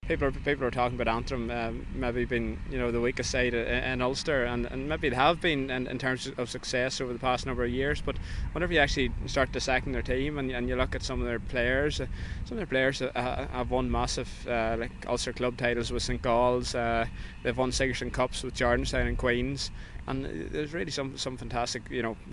People are talking about Antrim maybe being the weakest side in Ulster, and maybe they have been in terms of success over the past number of years. But whenever you actually start dissecting their team and you look at some of their players, have won massive like Ulster club titles with St Galls. They've won Sigerson Cups with Jardenstown and Queens. And there's really some fantastic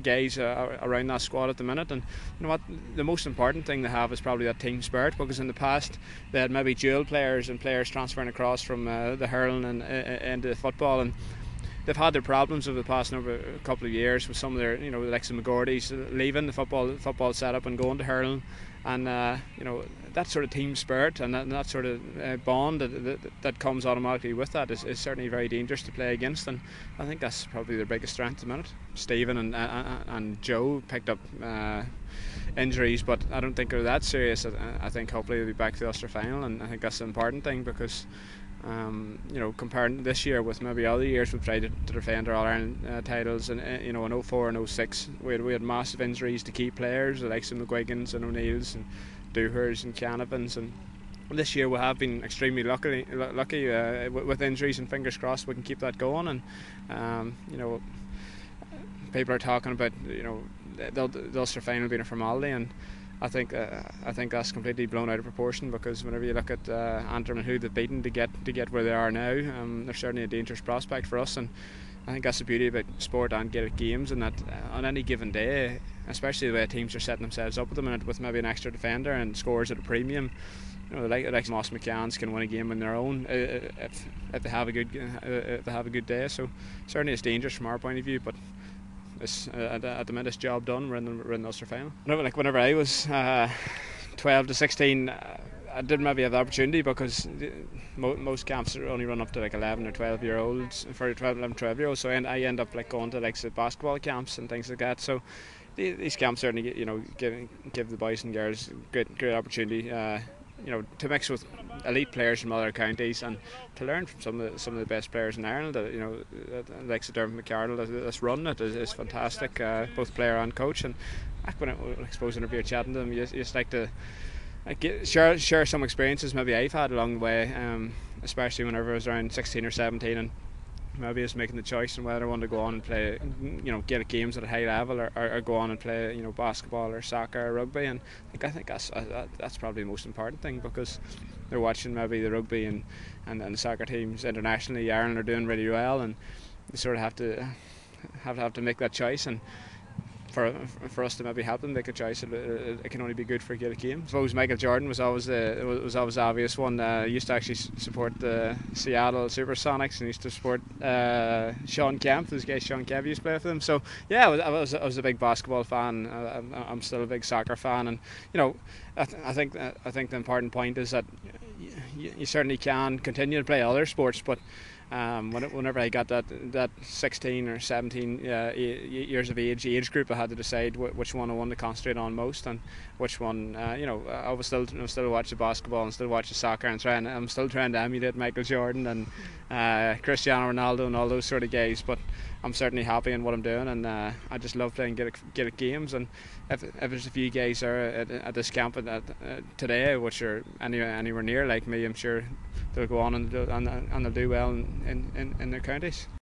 guys around that squad at the minute. And you know what, the most important thing they have is probably that team spirit, because in the past they had maybe dual players and players transferring across from the hurling and into football, and they've had their problems over the past couple of years with some of their the likes of McGordy's leaving the football setup and going to hurling. And that sort of team spirit and that sort of bond that comes automatically with that is certainly very dangerous to play against, and I think that's probably their biggest strength at the minute. Stephen and Joe picked up injuries, but I don't think they're that serious. I think hopefully they'll be back to the Ulster final, and I think that's the important thing, because comparing this year with maybe other years, we've tried to defend our All-Ireland titles, and in 04 and 06 we had massive injuries to key players, the likes of McGuigans and O'Neills and Doohers and Canavans, and this year we have been extremely lucky with injuries, and fingers crossed we can keep that going. And people are talking about the Ulster final being a formality, and I think that's completely blown out of proportion, because whenever you look at Antrim and who they've beaten to get where they are now, they're certainly a dangerous prospect for us. And I think that's the beauty about sport and Gaelic games, and that on any given day, especially the way teams are setting themselves up at the minute with maybe an extra defender and scores at a premium, like Moss McCann's can win a game on their own if they have a good day. So certainly it's dangerous from our point of view, but at the minute it's job done. We're in the Ulster final. Whenever I was 12 to 16, I didn't maybe have the opportunity, because most camps only run up to like 11 or 12 year olds for 11, 12 year olds. So I end up like going to like basketball camps and things like that. So these camps certainly give the boys and girls great opportunity to mix with elite players from other counties, and to learn from some of the best players in Ireland. Like Dermot McCardle that's run it is fantastic, both player and coach. And I suppose whenever you're chatting to them, you just like to share some experiences maybe I've had along the way, especially whenever I was around 16 or 17, and maybe I was making the choice on whether I wanted to go on and play Gaelic games at a high level, or go on and play basketball or soccer or rugby. And I think that's probably the most important thing, because they're watching maybe the rugby and the soccer teams internationally. Ireland are doing really well, and they sort of have to make that choice. And for us to maybe help them make a choice, it can only be good for Gaelic games. I suppose Michael Jordan was always the obvious one. I used to actually support the Seattle Supersonics, and used to support Sean Kemp. This guy Sean Cavanagh used to play for them. So yeah, I was a big basketball fan. I'm still a big soccer fan, and I think the important point is that you certainly can continue to play other sports, but whenever I got that 16 or 17 years of age group, I had to decide which one I wanted to concentrate on most, and which one I was still watch the basketball and still watch the soccer, and I'm still trying to emulate Michael Jordan and Cristiano Ronaldo and all those sort of guys. But I'm certainly happy in what I'm doing, and I just love playing Gaelic games. And if there's a few guys there at this camp today which are anywhere near like me, I'm sure they'll go on and they'll do well in their counties.